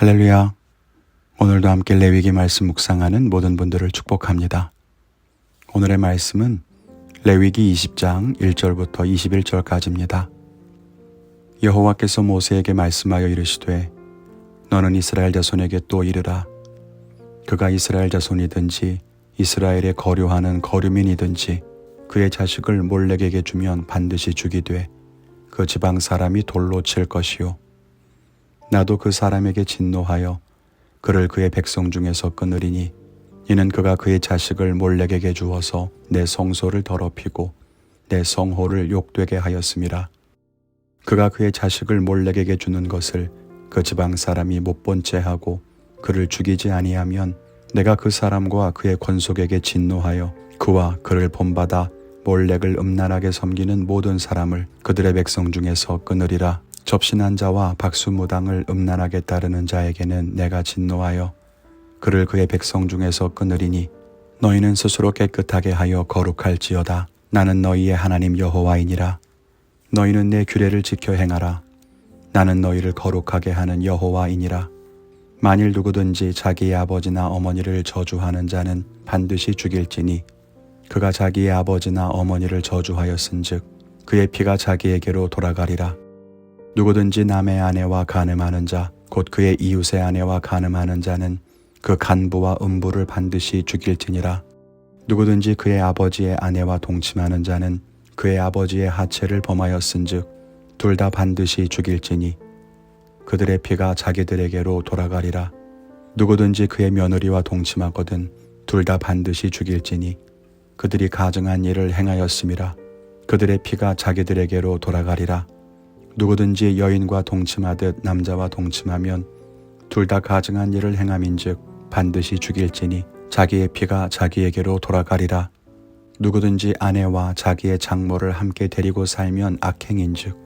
할렐루야. 오늘도 함께 레위기 말씀 묵상하는 모든 분들을 축복합니다. 오늘의 말씀은 레위기 20장 1절부터 21절까지입니다. 여호와께서 모세에게 말씀하여 이르시되 너는 이스라엘 자손에게 또 이르라. 그가 이스라엘 자손이든지 이스라엘에 거류하는 거류민이든지 그의 자식을 몰렉에게 주면 반드시 죽이되 그 지방 사람이 돌로 칠 것이요 나도 그 사람에게 진노하여 그를 그의 백성 중에서 끊으리니 이는 그가 그의 자식을 몰렉에게 주어서 내 성소를 더럽히고 내 성호를 욕되게 하였음이라. 그가 그의 자식을 몰렉에게 주는 것을 그 지방 사람이 못 본 채 하고 그를 죽이지 아니하면 내가 그 사람과 그의 권속에게 진노하여 그와 그를 본받아 몰렉을 음란하게 섬기는 모든 사람을 그들의 백성 중에서 끊으리라. 접신한 자와 박수무당을 음란하게 따르는 자에게는 내가 진노하여 그를 그의 백성 중에서 끊으리니 너희는 스스로 깨끗하게 하여 거룩할지어다. 나는 너희의 하나님 여호와이니라. 너희는 내 규례를 지켜 행하라. 나는 너희를 거룩하게 하는 여호와이니라. 만일 누구든지 자기의 아버지나 어머니를 저주하는 자는 반드시 죽일지니 그가 자기의 아버지나 어머니를 저주하였은즉 그의 피가 자기에게로 돌아가리라. 누구든지 남의 아내와 간음하는 자, 곧 그의 이웃의 아내와 간음하는 자는 그 간부와 음부를 반드시 죽일지니라. 누구든지 그의 아버지의 아내와 동침하는 자는 그의 아버지의 하체를 범하였은즉 둘 다 반드시 죽일지니 그들의 피가 자기들에게로 돌아가리라. 누구든지 그의 며느리와 동침하거든 둘 다 반드시 죽일지니 그들이 가증한 일을 행하였음이라. 그들의 피가 자기들에게로 돌아가리라. 누구든지 여인과 동침하듯 남자와 동침하면 둘 다 가증한 일을 행함인즉 반드시 죽일지니 자기의 피가 자기에게로 돌아가리라. 누구든지 아내와 자기의 장모를 함께 데리고 살면 악행인즉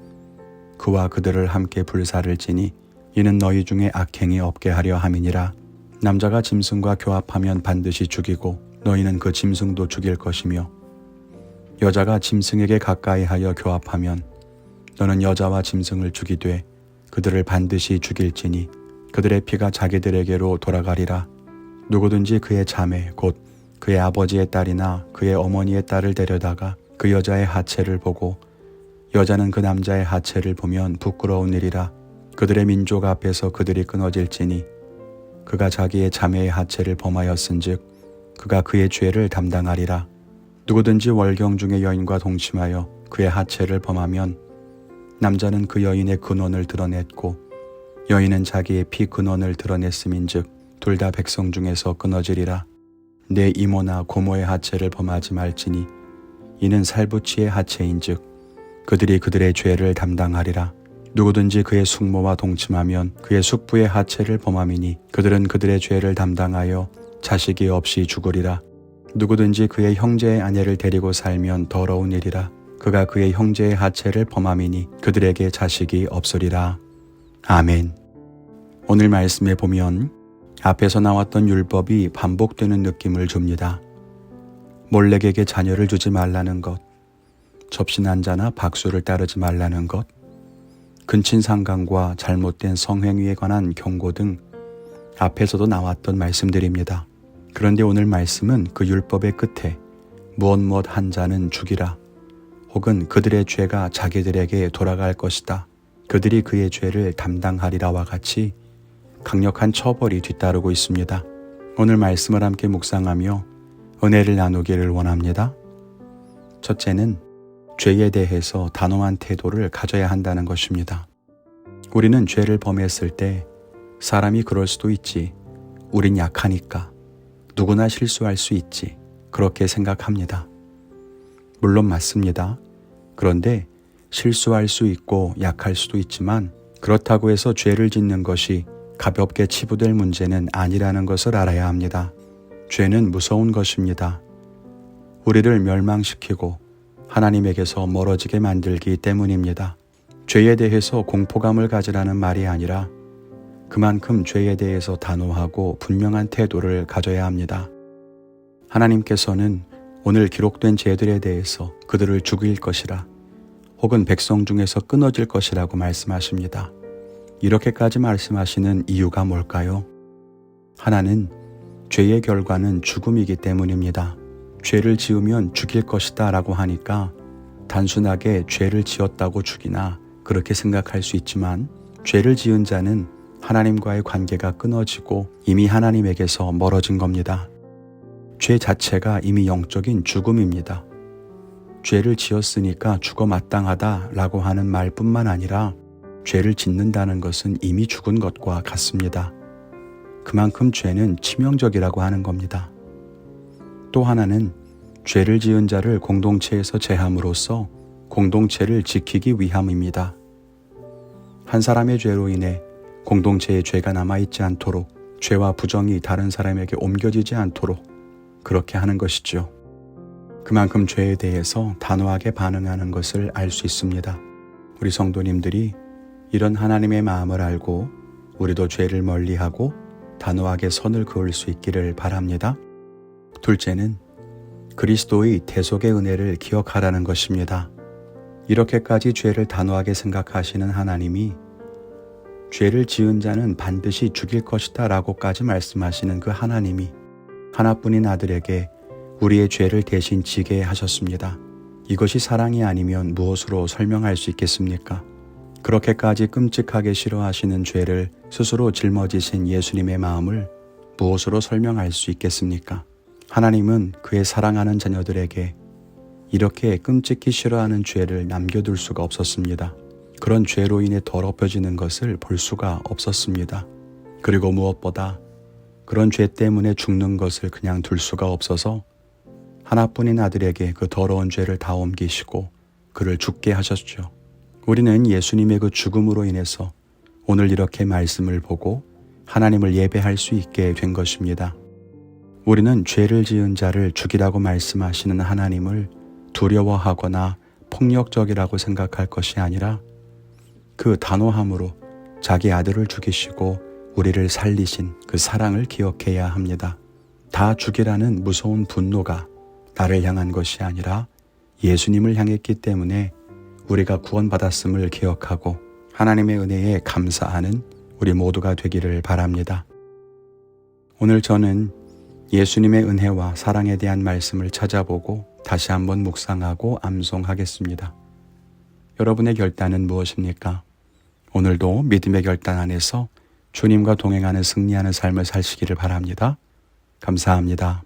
그와 그들을 함께 불사를 지니 이는 너희 중에 악행이 없게 하려 함이니라. 남자가 짐승과 교합하면 반드시 죽이고 너희는 그 짐승도 죽일 것이며 여자가 짐승에게 가까이하여 교합하면 너는 여자와 짐승을 죽이되 그들을 반드시 죽일지니 그들의 피가 자기들에게로 돌아가리라. 누구든지 그의 자매 곧 그의 아버지의 딸이나 그의 어머니의 딸을 데려다가 그 여자의 하체를 보고 여자는 그 남자의 하체를 보면 부끄러운 일이라. 그들의 민족 앞에서 그들이 끊어질지니 그가 자기의 자매의 하체를 범하였은즉 그가 그의 죄를 담당하리라. 누구든지 월경 중에 여인과 동침하여 그의 하체를 범하면 남자는 그 여인의 근원을 드러냈고 여인은 자기의 피 근원을 드러냈음인즉 둘 다 백성 중에서 끊어지리라. 내 이모나 고모의 하체를 범하지 말지니 이는 살부치의 하체인즉 그들이 그들의 죄를 담당하리라. 누구든지 그의 숙모와 동침하면 그의 숙부의 하체를 범함이니 그들은 그들의 죄를 담당하여 자식이 없이 죽으리라. 누구든지 그의 형제의 아내를 데리고 살면 더러운 일이라. 그가 그의 형제의 하체를 범함이니 그들에게 자식이 없으리라. 아멘. 오늘 말씀에 보면 앞에서 나왔던 율법이 반복되는 느낌을 줍니다. 몰렉에게 자녀를 주지 말라는 것, 접신한 자나 박수를 따르지 말라는 것, 근친상간과 잘못된 성행위에 관한 경고 등 앞에서도 나왔던 말씀들입니다. 그런데 오늘 말씀은 그 율법의 끝에 무엇 한 자는 죽이라. 혹은 그들의 죄가 자기들에게 돌아갈 것이다. 그들이 그의 죄를 담당하리라와 같이 강력한 처벌이 뒤따르고 있습니다. 오늘 말씀을 함께 묵상하며 은혜를 나누기를 원합니다. 첫째는 죄에 대해서 단호한 태도를 가져야 한다는 것입니다. 우리는 죄를 범했을 때 사람이 그럴 수도 있지. 우린 약하니까. 누구나 실수할 수 있지. 그렇게 생각합니다. 물론 맞습니다. 그런데 실수할 수 있고 약할 수도 있지만 그렇다고 해서 죄를 짓는 것이 가볍게 치부될 문제는 아니라는 것을 알아야 합니다. 죄는 무서운 것입니다. 우리를 멸망시키고 하나님에게서 멀어지게 만들기 때문입니다. 죄에 대해서 공포감을 가지라는 말이 아니라 그만큼 죄에 대해서 단호하고 분명한 태도를 가져야 합니다. 하나님께서는 오늘 기록된 죄들에 대해서 그들을 죽일 것이라 혹은 백성 중에서 끊어질 것이라고 말씀하십니다. 이렇게까지 말씀하시는 이유가 뭘까요? 하나는 죄의 결과는 죽음이기 때문입니다. 죄를 지으면 죽일 것이다 라고 하니까 단순하게 죄를 지었다고 죽이나 그렇게 생각할 수 있지만, 죄를 지은 자는 하나님과의 관계가 끊어지고 이미 하나님에게서 멀어진 겁니다. 죄 자체가 이미 영적인 죽음입니다. 죄를 지었으니까 죽어 마땅하다 라고 하는 말뿐만 아니라 죄를 짓는다는 것은 이미 죽은 것과 같습니다. 그만큼 죄는 치명적이라고 하는 겁니다. 또 하나는 죄를 지은 자를 공동체에서 제함으로써 공동체를 지키기 위함입니다. 한 사람의 죄로 인해 공동체에 죄가 남아있지 않도록, 죄와 부정이 다른 사람에게 옮겨지지 않도록 그렇게 하는 것이죠. 그만큼 죄에 대해서 단호하게 반응하는 것을 알 수 있습니다. 우리 성도님들이 이런 하나님의 마음을 알고 우리도 죄를 멀리하고 단호하게 선을 그을 수 있기를 바랍니다. 둘째는 그리스도의 대속의 은혜를 기억하라는 것입니다. 이렇게까지 죄를 단호하게 생각하시는 하나님이 죄를 지은 자는 반드시 죽일 것이다 라고까지 말씀하시는 그 하나님이 하나뿐인 아들에게 우리의 죄를 대신 지게 하셨습니다. 이것이 사랑이 아니면 무엇으로 설명할 수 있겠습니까? 그렇게까지 끔찍하게 싫어하시는 죄를 스스로 짊어지신 예수님의 마음을 무엇으로 설명할 수 있겠습니까? 하나님은 그의 사랑하는 자녀들에게 이렇게 끔찍히 싫어하는 죄를 남겨둘 수가 없었습니다. 그런 죄로 인해 더럽혀지는 것을 볼 수가 없었습니다. 그리고 무엇보다 그런 죄 때문에 죽는 것을 그냥 둘 수가 없어서 하나뿐인 아들에게 그 더러운 죄를 다 옮기시고 그를 죽게 하셨죠. 우리는 예수님의 그 죽음으로 인해서 오늘 이렇게 말씀을 보고 하나님을 예배할 수 있게 된 것입니다. 우리는 죄를 지은 자를 죽이라고 말씀하시는 하나님을 두려워하거나 폭력적이라고 생각할 것이 아니라 그 단호함으로 자기 아들을 죽이시고 우리를 살리신 그 사랑을 기억해야 합니다. 다 죽이라는 무서운 분노가 나를 향한 것이 아니라 예수님을 향했기 때문에 우리가 구원받았음을 기억하고 하나님의 은혜에 감사하는 우리 모두가 되기를 바랍니다. 오늘 저는 예수님의 은혜와 사랑에 대한 말씀을 찾아보고 다시 한번 묵상하고 암송하겠습니다. 여러분의 결단은 무엇입니까? 오늘도 믿음의 결단 안에서 주님과 동행하는 승리하는 삶을 사시기를 바랍니다. 감사합니다.